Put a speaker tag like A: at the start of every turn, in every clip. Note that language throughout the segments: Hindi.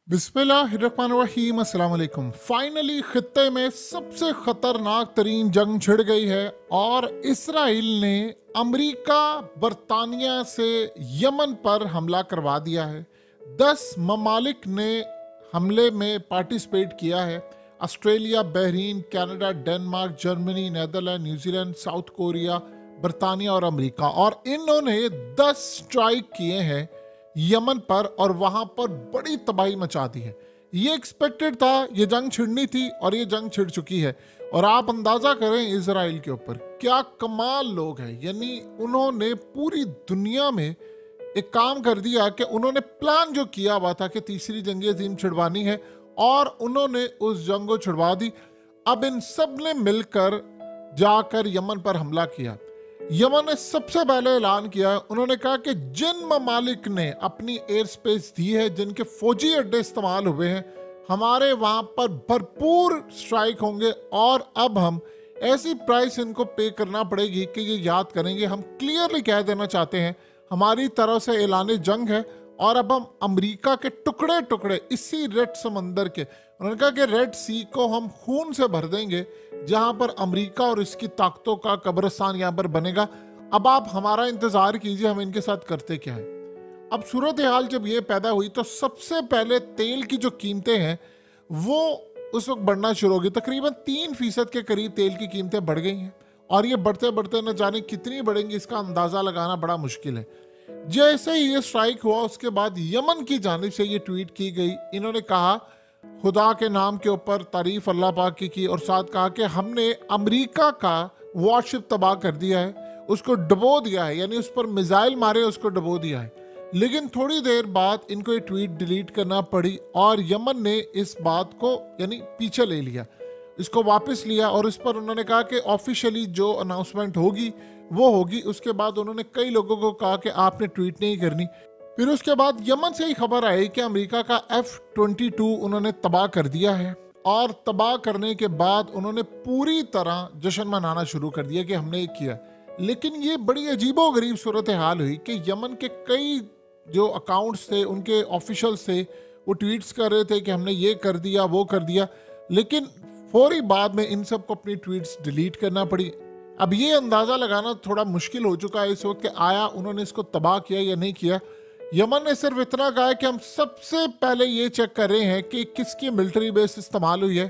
A: बिस्मिल्लाहिर्रहमानिर्रहीम अस्सलाम वालेकुम। फाइनली खित्ते में सबसे खतरनाक तरीन जंग छिड़ गई है और इसराइल ने अमेरिका बरतानिया से यमन पर हमला करवा दिया है। 10 ममालिक ने हमले में पार्टिसिपेट किया है। Australia, Bahrain, Canada, Denmark, Germany, Netherland, New Zealand, South Korea, बरतानिया और अमेरिका। और इन्होंने 10 स्ट्राइक किए हैं यमन पर और वहां पर बड़ी तबाही मचा दी है। ये एक्सपेक्टेड था, ये जंग छिड़नी थी और ये जंग छिड़ चुकी है। और आप अंदाजा करें इसराइल के ऊपर क्या कमाल लोग हैं। यानी उन्होंने पूरी दुनिया में एक काम कर दिया कि उन्होंने प्लान जो किया हुआ था कि तीसरी जंग अजीम छिड़वानी है और उन्होंने उस जंग को छिड़वा दी। अब इन सब ने मिलकर जाकर यमन पर हमला किया। यमन ने सबसे पहले ऐलान किया, उन्होंने कहा कि जिन ममालिक ने अपनी एयर स्पेस दी है, जिनके फौजी अड्डे इस्तेमाल हुए हैं, हमारे वहां पर भरपूर स्ट्राइक होंगे और अब हम ऐसी प्राइस इनको पे करना पड़ेगी कि ये याद करेंगे। हम क्लियरली कह देना चाहते हैं हमारी तरफ से ऐलान जंग है और अब हम अमेरिका के टुकड़े टुकड़े इसी रेड समंदर के, उन्होंने कहा कि रेड सी को हम खून से भर देंगे, जहां पर अमेरिका और इसकी ताकतों का कब्रिस्तान यहां पर बनेगा। अब आप हमारा इंतजार कीजिए, हम इनके साथ करते क्या है। अब सूरत हाल जब ये पैदा हुई तो सबसे पहले तेल की जो कीमतें हैं वो उस वक्त बढ़ना शुरू हो गई। तकरीबन 3% के करीब तेल की कीमतें बढ़ गई हैं और ये बढ़ते बढ़ते न जाने कितनी बढ़ेंगी, इसका अंदाजा लगाना बड़ा मुश्किल है। जैसे ही ये स्ट्राइक हुआ उसके बाद यमन की जानिब से ये ट्वीट की गई। इन्होंने कहा खुदा के नाम के ऊपर तारीफ अल्लाह पाक की और साथ कहा कि हमने अमेरिका का वॉरशिप तबाह कर दिया है, उसको डुबो दिया है, यानी उस पर मिसाइल मारे उसको डुबो दिया है। लेकिन थोड़ी देर बाद इनको ये ट्वीट डिलीट करना पड़ी और यमन ने इस बात को यानी पीछे ले लिया, इसको वापस लिया और इस पर उन्होंने कहा कि ऑफिशियली जो अनाउंसमेंट होगी वो होगी। उसके बाद उन्होंने कई लोगों को कहा कि आपने ट्वीट नहीं करनी। फिर उसके बाद यमन से ही खबर आई कि अमेरिका का F-22 उन्होंने तबाह कर दिया है और तबाह करने के बाद उन्होंने पूरी तरह जश्न मनाना शुरू कर दिया कि हमने ये किया। लेकिन ये बड़ी अजीबोगरीब सूरत हाल हुई कि यमन के कई जो अकाउंट्स थे, उनके ऑफिशियल्स थे, वो ट्वीट्स कर रहे थे कि हमने ये कर दिया वो कर दिया, लेकिन फौरी बाद में इन सबको अपनी ट्वीट्स डिलीट करना पड़ी। अब ये अंदाज़ा लगाना थोड़ा मुश्किल हो चुका है इस वक्त कि आया उन्होंने इसको तबाह किया या नहीं किया। यमन ने सिर्फ इतना कहा कि हम सबसे पहले ये चेक कर रहे हैं कि किसकी मिलिट्री बेस इस्तेमाल हुई है,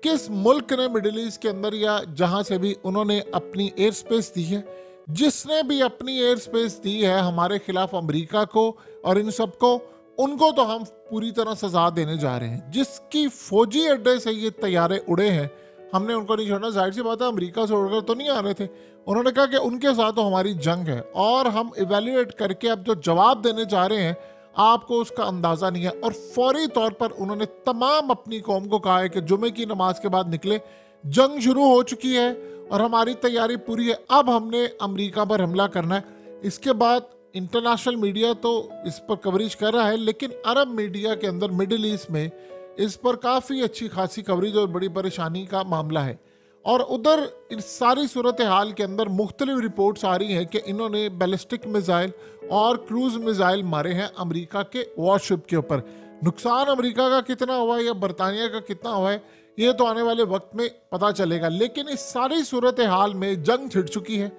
A: किस मुल्क ने मिडिल ईस्ट के अंदर या जहां से भी उन्होंने अपनी एयर स्पेस दी है। जिसने भी अपनी एयर स्पेस दी है हमारे खिलाफ अमेरिका को और इन सबको, उनको तो हम पूरी तरह सजा देने जा रहे हैं। जिसकी फौजी अड्डे से ये तैयारे उड़े हैं हमने उनको नहीं छोड़ना। जाहिर सी बात है अमेरिका से उड़कर तो नहीं आ रहे थे। उन्होंने कहा कि उनके साथ तो हमारी जंग है और हम इवेल्युएट करके अब जो जवाब देने जा रहे हैं आपको उसका अंदाज़ा नहीं है। और फौरी तौर पर उन्होंने तमाम अपनी कौम को कहा है कि जुमे की नमाज के बाद निकले, जंग शुरू हो चुकी है और हमारी तैयारी पूरी है, अब हमने अमेरिका पर हमला करना है। इसके बाद इंटरनेशनल मीडिया तो इस पर कवरेज कर रहा है, लेकिन अरब मीडिया के अंदर मिडिल ईस्ट में इस पर काफ़ी अच्छी खासी कवरेज और बड़ी परेशानी का मामला है। और उधर इस सारी सूरत हाल के अंदर मुख्तलिफ रिपोर्ट्स आ रही हैं कि इन्होंने बैलिस्टिक मिसाइल और क्रूज मिसाइल मारे हैं अमेरिका के वॉरशिप के ऊपर। नुकसान अमेरिका का कितना हुआ है या बरतानिया का कितना हुआ है ये तो आने वाले वक्त में पता चलेगा। लेकिन इस सारी सूरत हाल में जंग छिड़ चुकी है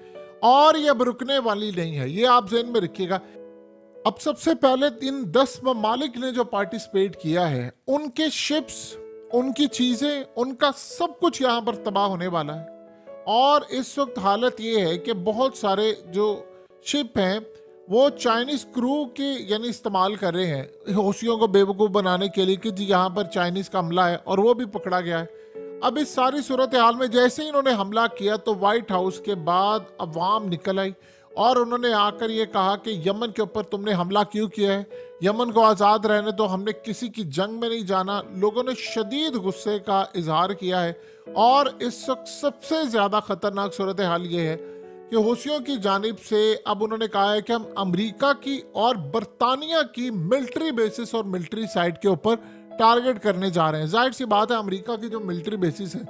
A: और ये अब रुकने वाली नहीं है, ये आप ज़हन में रखिएगा। अब सबसे पहले इन 10 ममालिक ने जो पार्टिसिपेट किया है उनके शिप्स, उनकी चीज़ें, उनका सब कुछ यहाँ पर तबाह होने वाला है। और इस वक्त हालत ये है कि बहुत सारे जो शिप हैं वो चाइनीज़ क्रू के यानी इस्तेमाल कर रहे हैं हौसियों को बेवकूफ़ बनाने के लिए कि जी यहाँ पर चाइनीज़ का हमला है, और वो भी पकड़ा गया है। अब इस सारी सूरत हाल में जैसे ही इन्होंने हमला किया तो वाइट हाउस के बाद अवाम निकल आई और उन्होंने आकर ये कहा कि यमन के ऊपर तुमने हमला क्यों किया है, यमन को आज़ाद रहने दो, हमने किसी की जंग में नहीं जाना। लोगों ने शदीद गुस्से का इजहार किया है और इस वक्त सबसे ज़्यादा ख़तरनाक सूरत हाल ये है कि हौसियों की जानिब से अब उन्होंने कहा है कि हम अमेरिका की और बरतानिया की मिलिट्री बेसिस और मिलिट्री साइट के ऊपर टारगेट करने जा रहे हैं। जाहिर सी बात है अमेरिका की जो मिलिट्री बेसिस है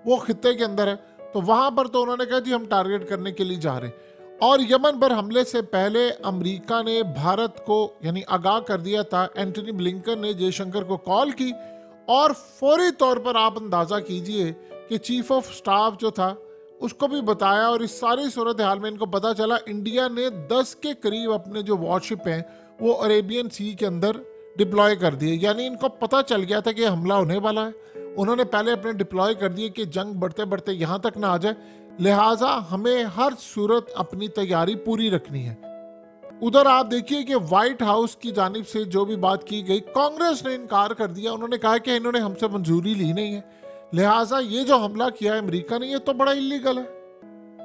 A: वो खित्ते के अंदर है, तो वहाँ पर तो उन्होंने कहा जी हम टारगेट करने के लिए जा रहे हैं। और यमन पर हमले से पहले अमेरिका ने भारत को यानी आगाह कर दिया था। एंटनी ब्लिंकन ने जयशंकर को कॉल की और फौरी तौर पर आप अंदाज़ा कीजिए कि चीफ ऑफ स्टाफ जो था उसको भी बताया, और इस सारी सूरत हाल में इनको पता चला इंडिया ने 10 के करीब अपने जो वॉरशिप हैं वो अरेबियन सी के अंदर डिप्लॉय कर दिए। यानी इनको पता चल गया था कि हमला होने वाला है। उन्होंने पहले अपने डिप्लॉय कर दिए कि जंग बढ़ते बढ़ते यहाँ तक ना आ जाए, लिहाजा हमें हर सूरत अपनी तैयारी पूरी रखनी है। उधर आप देखिए कि व्हाइट हाउस की जानिब से जो भी बात की गई, कांग्रेस ने इनकार कर दिया। उन्होंने कहा कि इन्होंने हमसे मंजूरी ली नहीं है, लिहाजा ये जो हमला किया है अमेरिका ने ये तो बड़ा इलीगल है।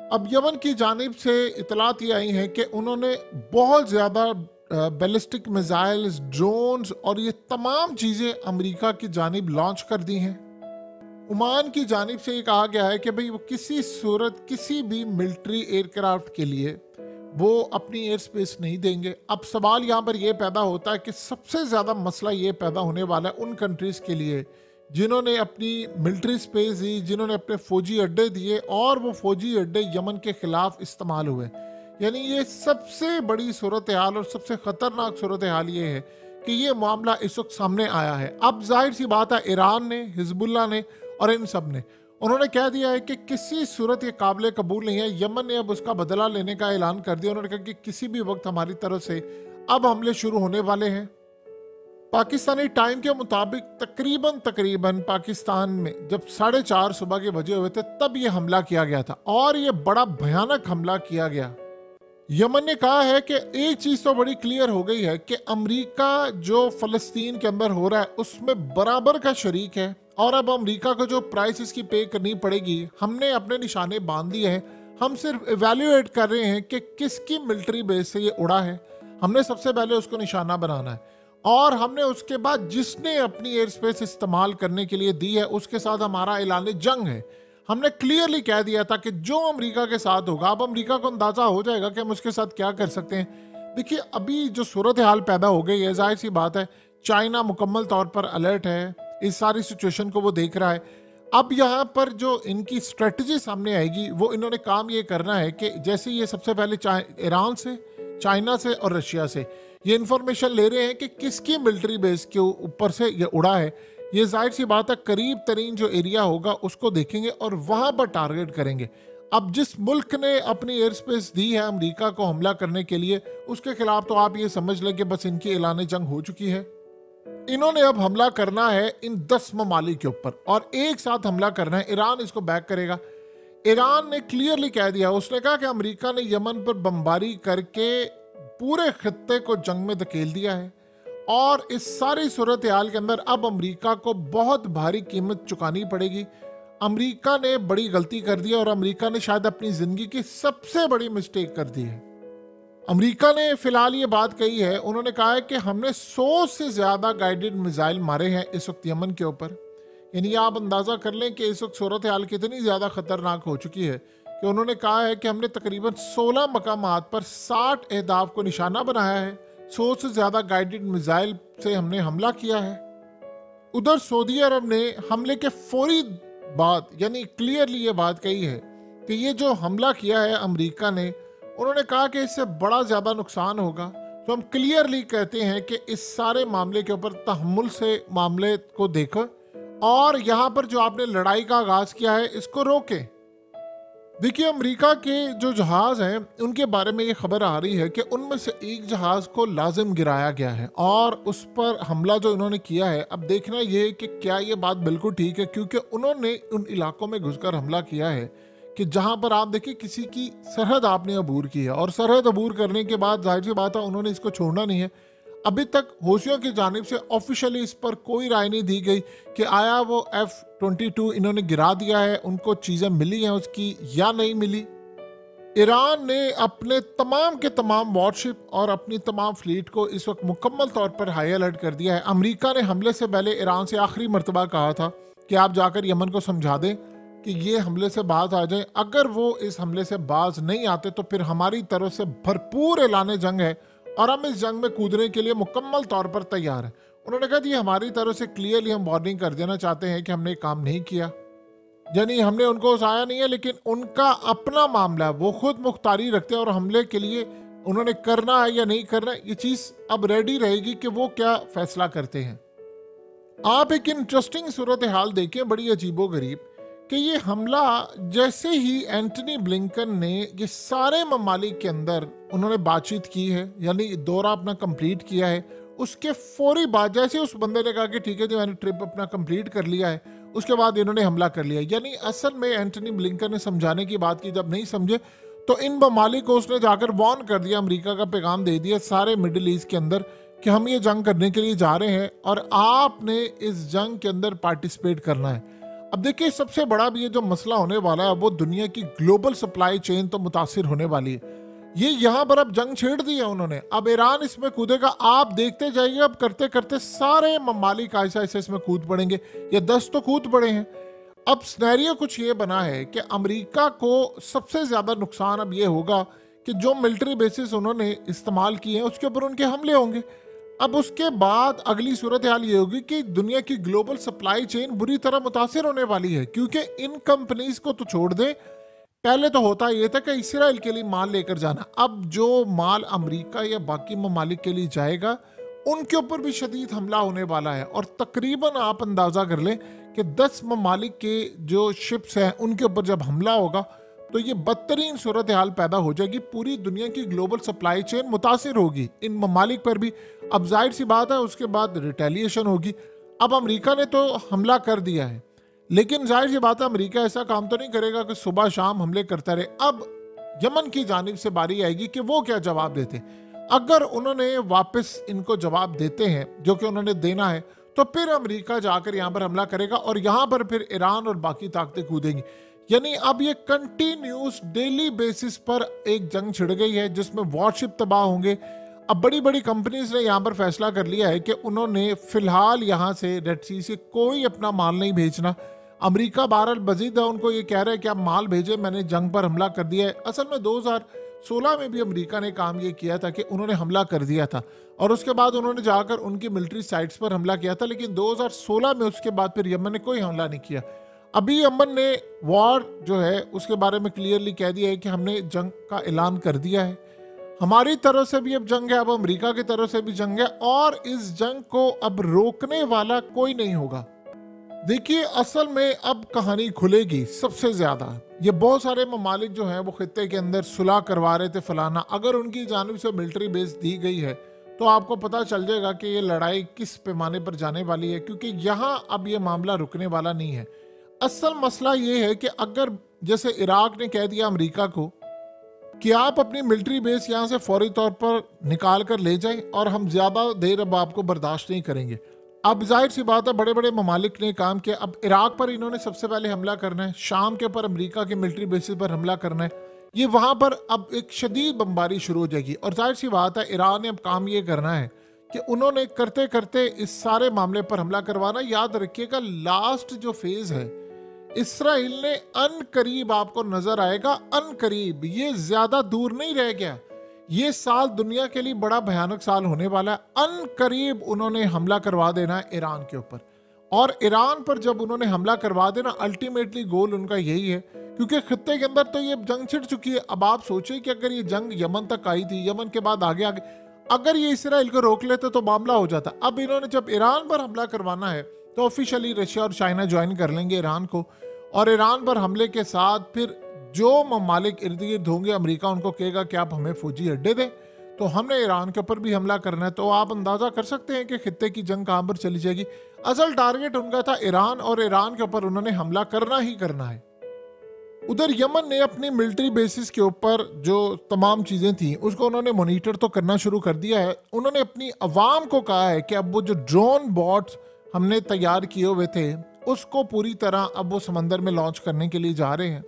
A: अब यमन की जानिब से इतलात ये आई है कि उन्होंने बहुत ज़्यादा बैलिस्टिक मिसाइल्स, ड्रोन्स और ये तमाम चीज़ें अमेरिका की जानिब लॉन्च कर दी हैं। ओमान की जानिब से ये कहा गया है कि भाई वो किसी सूरत किसी भी मिलिट्री एयरक्राफ्ट के लिए वो अपनी एयर स्पेस नहीं देंगे। अब सवाल यहाँ पर यह पैदा होता है कि सबसे ज़्यादा मसला ये पैदा होने वाला है उन कंट्रीज़ के लिए जिन्होंने अपनी मिलिट्री स्पेस दी, जिन्होंने अपने फौजी अड्डे दिए और वो फौजी अड्डे यमन के खिलाफ इस्तेमाल हुए। यानी ये सबसे बड़ी सूरत हाल और सबसे ख़तरनाक सूरत हाल ये है कि ये मामला इस वक्त सामने आया है। अब जाहिर सी बात है ईरान ने, हिजबुल्ला ने और इन सब ने उन्होंने कह दिया है कि किसी सूरत ये काबिल कबूल नहीं है। यमन ने अब उसका बदला लेने का ऐलान कर दिया। उन्होंने कहा कि किसी भी वक्त हमारी तरफ से अब हमले शुरू होने वाले हैं। पाकिस्तानी टाइम के मुताबिक तकरीबन पाकिस्तान में जब 4:30 सुबह के बजे हुए थे तब ये हमला किया गया था और ये बड़ा भयानक हमला किया गया। यमन ने कहा है कि एक चीज तो बड़ी क्लियर हो गई है कि अमेरिका जो फलस्तीन के अंदर हो रहा है उसमें बराबर का शरीक है और अब अमेरिका को जो प्राइस इसकी पे करनी पड़ेगी हमने अपने निशाने बांध दिए हैं। हम सिर्फ इवेल्युएट कर रहे हैं कि किसकी मिलिट्री बेस से ये उड़ा है। हमने सबसे पहले उसको निशाना बनाना है और हमने उसके बाद जिसने अपनी एयर स्पेस इस्तेमाल करने के लिए दी है उसके साथ हमारा ऐलान जंग है। हमने क्लियरली कह दिया था कि जो अमेरिका के साथ होगा, अब अमेरिका को अंदाजा हो जाएगा कि हम उसके साथ क्या कर सकते हैं। देखिए अभी जो सूरत हाल पैदा हो गई है, जाहिर सी बात है चाइना मुकम्मल तौर पर अलर्ट है, इस सारी सिचुएशन को वो देख रहा है। अब यहाँ पर जो इनकी स्ट्रेटजी सामने आएगी वो इन्होंने काम ये करना है कि जैसे ये सबसे पहले ईरान से, चाइना से और रशिया से ये इंफॉर्मेशन ले रहे हैं कि किसकी मिलिट्री बेस के ऊपर से ये उड़ा है। ये जाहिर सी बात है करीब तरीन जो एरिया होगा उसको देखेंगे और वहां पर टारगेट करेंगे। अब जिस मुल्क ने अपनी एयर स्पेस दी है अमेरिका को हमला करने के लिए उसके खिलाफ तो आप ये समझ लें कि बस इनकी ऐलान जंग हो चुकी है। इन्होंने अब हमला करना है इन 10 ममालिक के ऊपर और एक साथ हमला करना है। ईरान इसको बैक करेगा। ईरान ने क्लियरली कह दिया, उसने कहा कि अमेरिका ने यमन पर बमबारी करके पूरे खित्ते को जंग में धकेल दिया है और इस सारी सूरत हाल के अंदर अब अमेरिका को बहुत भारी कीमत चुकानी पड़ेगी। अमेरिका ने बड़ी गलती कर दी और अमेरिका ने शायद अपनी जिंदगी की सबसे बड़ी मिस्टेक कर दी है। अमेरिका ने फिलहाल ये बात कही है, उन्होंने कहा है कि हमने 100 से ज्यादा गाइडेड मिसाइल मारे हैं इस वक्त यमन के ऊपर। यानी आप अंदाजा कर लें कि इस वक्त सूरत हाल कितनी ज्यादा खतरनाक हो चुकी है कि उन्होंने कहा है कि हमने तकरीबन 16 मकामात पर 60 अहदाफ को निशाना बनाया है। 100 से ज्यादा गाइडेड मिसाइल से हमने हमला किया है। उधर सऊदी अरब ने हमले के फौरी बाद यानी क्लियरली ये बात कही है कि ये जो हमला किया है अमेरिका ने, उन्होंने कहा कि इससे बड़ा ज्यादा नुकसान होगा। तो हम क्लियरली कहते हैं कि इस सारे मामले के ऊपर तहम्मुल से मामले को देखो और यहाँ पर जो आपने लड़ाई का आगाज किया है इसको रोकें। देखिए अमेरिका के जो जहाज हैं उनके बारे में ये खबर आ रही है कि उनमें से एक जहाज को लाजिम गिराया गया है और उस पर हमला जो इन्होंने किया है, अब देखना ये है कि क्या ये बात बिल्कुल ठीक है, क्योंकि उन्होंने उन इलाकों में घुसकर हमला किया है कि जहां पर आप देखिए किसी की सरहद आपने अबूर की है और सरहद अबूर करने के बाद जाहिर सी बात है उन्होंने इसको छोड़ना नहीं है। अभी तक हौसियों की जानिब से ऑफिशियली इस पर कोई राय नहीं दी गई कि आया वो F-22 इन्होंने गिरा दिया है, उनको चीज़ें मिली हैं उसकी या नहीं मिली। ईरान ने अपने तमाम के तमाम वॉरशिप और अपनी तमाम फ्लीट को इस वक्त मुकम्मल तौर पर हाई अलर्ट कर दिया है। अमेरिका ने हमले से पहले ईरान से आखिरी मरतबा कहा था कि आप जाकर यमन को समझा दें कि ये हमले से बाज आ जाए। अगर वो इस हमले से बाज नहीं आते तो फिर हमारी तरफ से भरपूर ऐलान जंग है और हम इस जंग में कूदने के लिए मुकम्मल तौर पर तैयार हैं। उन्होंने कहा ये हमारी तरफ से क्लियरली हम वार्निंग कर देना चाहते हैं कि हमने काम नहीं किया। यानी हमने उनको उसाया नहीं है, लेकिन उनका अपना मामला है, वो खुद मुख्तारी रखते हैं और हमले के लिए उन्होंने करना है या नहीं करना है, ये चीज़ अब रेडी रहेगी कि वो क्या फैसला करते हैं। आप एक इंटरेस्टिंग सूरत हाल देखें, बड़ी अजीबो गरीब, कि ये हमला जैसे ही एंटनी ब्लिंकन ने ये सारे ममालिक के अंदर उन्होंने बातचीत की है, यानी दौरा अपना कंप्लीट किया है, उसके फौरी बाद जैसे उस बंदे ने कहा कि ठीक है जी मैंने ट्रिप अपना कंप्लीट कर लिया है, उसके बाद इन्होंने हमला कर लिया। यानी असल में एंटनी ब्लिंकन ने समझाने की बात की, जब नहीं समझे तो इन ममालिक को उसने जाकर वार्न कर दिया, अमेरिका का पैगाम दे दिया सारे मिडिल ईस्ट के अंदर कि हम ये जंग करने के लिए जा रहे हैं और आपने इस जंग के अंदर पार्टिसिपेट करना है। अब देखिए सबसे बड़ा भी ये जो मसला होने वाला है वो दुनिया की ग्लोबल सप्लाई चेन तो मुतासिर होने वाली है। ये यहाँ पर अब जंग छेड़ दी है उन्होंने, अब ईरान इसमें कूदेगा, आप देखते जाइए, अब करते करते सारे ममालिक ऐसा ऐसे इसमें कूद पड़ेंगे, ये 10 तो कूद पड़े हैं। अब सिनेरियो कुछ ये बना है कि अमेरिका को सबसे ज़्यादा नुकसान अब ये होगा कि जो मिलिट्री बेसिस उन्होंने इस्तेमाल किए हैं उसके ऊपर उनके हमले होंगे। अब उसके बाद अगली सूरत हाल ये होगी कि दुनिया की ग्लोबल सप्लाई चेन बुरी तरह मुतासिर होने वाली है, क्योंकि इन कंपनीज को तो छोड़ दें, पहले तो होता ये था कि इसराइल के लिए माल लेकर जाना, अब जो माल अमेरिका या बाकी ममालिक के लिए जाएगा उनके ऊपर भी शदीद हमला होने वाला है। और तकरीबन आप अंदाज़ा कर लें कि 10 ममालिक के जो शिप्स हैं उनके ऊपर जब हमला होगा तो ये बदतरीन सूरत हाल पैदा हो जाएगी, पूरी दुनिया की ग्लोबल सप्लाई चेन मुतासिर होगी इन ममालिक पर भी। अब जाहिर सी बात है उसके बाद रिटेलिएशन होगी। अब अमेरिका ने तो हमला कर दिया है, लेकिन जाहिर सी बात है अमेरिका ऐसा काम तो नहीं करेगा कि सुबह शाम हमले करता रहे। अब यमन की जानिब से बारी आएगी कि वो क्या जवाब देते। अगर उन्होंने वापस इनको जवाब देते हैं जो कि उन्होंने देना है, तो फिर अमेरिका जाकर यहाँ पर हमला करेगा और यहाँ पर फिर ईरान और बाकी ताकतें कूदेंगी। यानी अब ये कंटिन्यूस डेली बेसिस पर एक जंग छिड़ गई है जिसमें वॉरशिप तबाह होंगे। अब बड़ी बड़ी कंपनीज ने यहाँ पर फैसला कर लिया है कि उन्होंने फिलहाल यहाँ से रेड सी से कोई अपना माल नहीं भेजना। अमेरिका बहरहाल मजीद उनको ये कह रहा है कि आप माल भेजे, मैंने जंग पर हमला कर दिया है। असल में 2016 में भी अमेरिका ने काम ये किया था कि उन्होंने हमला कर दिया था और उसके बाद उन्होंने जाकर उनकी मिलिट्री साइट्स पर हमला किया था, लेकिन 2016 में उसके बाद फिर यमन ने कोई हमला नहीं किया। अभी यमन ने वॉर जो है उसके बारे में क्लियरली कह दिया है कि हमने जंग का ऐलान कर दिया है, हमारी तरफ से भी अब जंग है, अब अमेरिका की तरफ से भी जंग है और इस जंग को अब रोकने वाला कोई नहीं होगा। देखिए असल में अब कहानी खुलेगी सबसे ज्यादा। ये बहुत सारे ममालिक जो हैं वो खित्ते के अंदर सुलह करवा रहे थे फलाना, अगर उनकी जानिब से मिलिट्री बेस दी गई है तो आपको पता चल जाएगा कि ये लड़ाई किस पैमाने पर जाने वाली है, क्योंकि यहाँ अब ये मामला रुकने वाला नहीं है। असल मसला ये है कि अगर जैसे इराक ने कह दिया अमेरिका को कि आप अपनी मिलिट्री बेस यहाँ से फौरी तौर पर निकाल कर ले जाएं और हम ज़्यादा देर अब आपको बर्दाश्त नहीं करेंगे। अब जाहिर सी बात है बड़े बड़े ममालिक ने काम किया, अब इराक पर इन्होंने सबसे पहले हमला करना है, शाम के ऊपर अमेरिका के मिलिट्री बेसिस पर हमला करना है, ये वहाँ पर अब एक शदीद बमबारी शुरू हो जाएगी। और जाहिर सी बात है ईरान ने अब काम ये करना है कि उन्होंने करते करते इस सारे मामले पर हमला करवाना। याद रखिएगा लास्ट जो फेज है इसराइल ने अन करीब आपको नजर आएगा, अन करीब, ये ज्यादा दूर नहीं रह गया। ये साल दुनिया के लिए बड़ा भयानक साल होने वाला है। अन करीब उन्होंने हमला करवा देना है ईरान के ऊपर, और ईरान पर जब उन्होंने हमला करवा देना अल्टीमेटली गोल उनका यही है, क्योंकि खित्ते के अंदर तो ये जंग छिड़ चुकी है। अब आप सोचिए कि अगर ये जंग यमन तक आई थी, यमन के बाद आगे आगे अगर ये इसराइल को रोक लेते तो मामला हो जाता। अब इन्होंने जब ईरान पर हमला करवाना है तो ऑफिशियली रशिया और चाइना ज्वाइन कर लेंगे ईरान को, और ईरान पर हमले के साथ फिर जो ममालिक इर्द गिर्द होंगे अमेरिका उनको कहेगा कि आप हमें फौजी अड्डे दें, तो हमने ईरान के ऊपर भी हमला करना है। तो आप अंदाजा कर सकते हैं कि खित्ते की जंग कहां पर चली जाएगी। असल टारगेट उनका था ईरान, और ईरान के ऊपर उन्होंने हमला करना ही करना है। उधर यमन ने अपनी मिलिट्री बेसिस के ऊपर जो तमाम चीज़ें थी उसको उन्होंने मॉनिटर तो करना शुरू कर दिया है। उन्होंने अपनी अवाम को कहा है कि अब वो जो ड्रोन बॉट्स हमने तैयार किए हुए थे उसको पूरी तरह अब वो समंदर में लॉन्च करने के लिए जा रहे हैं,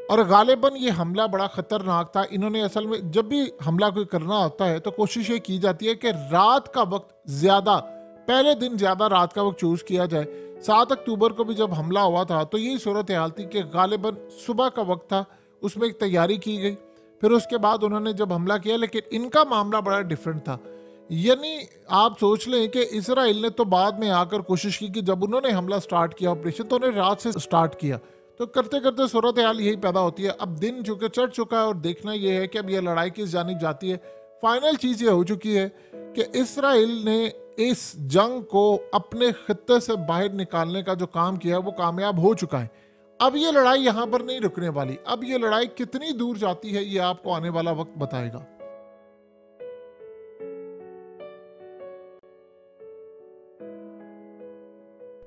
A: और गालिबन ये हमला बड़ा ख़तरनाक था। इन्होंने असल में जब भी हमला कोई करना होता है तो कोशिश ये की जाती है कि रात का वक्त ज़्यादा, पहले दिन ज़्यादा रात का वक्त चूज़ किया जाए। 7 अक्टूबर को भी जब हमला हुआ था तो यही सूरत हाल थी कि गालिबन सुबह का वक्त था, उसमें एक तैयारी की गई, फिर उसके बाद उन्होंने जब हमला किया। लेकिन इनका मामला बड़ा डिफरेंट था। यानी आप सोच लें कि इसराइल ने तो बाद में आकर कोशिश की कि जब उन्होंने हमला स्टार्ट किया ऑपरेशन तो उन्होंने रात से स्टार्ट किया, तो करते करते सूरत हाल यही पैदा होती है। अब दिन चूंकि चढ़ चुका है और देखना यह है कि अब यह लड़ाई किस जानिब जाती है। फाइनल चीज़ ये हो चुकी है कि इसराइल ने इस जंग को अपने खित्ते से बाहर निकालने का जो काम किया वो कामयाब हो चुका है। अब ये लड़ाई यहाँ पर नहीं रुकने वाली। अब ये लड़ाई कितनी दूर जाती है ये आपको आने वाला वक्त बताएगा।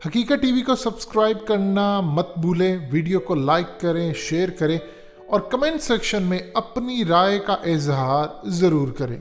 A: हकीकत टीवी को सब्सक्राइब करना मत भूलें, वीडियो को लाइक करें, शेयर करें और कमेंट सेक्शन में अपनी राय का इजहार ज़रूर करें।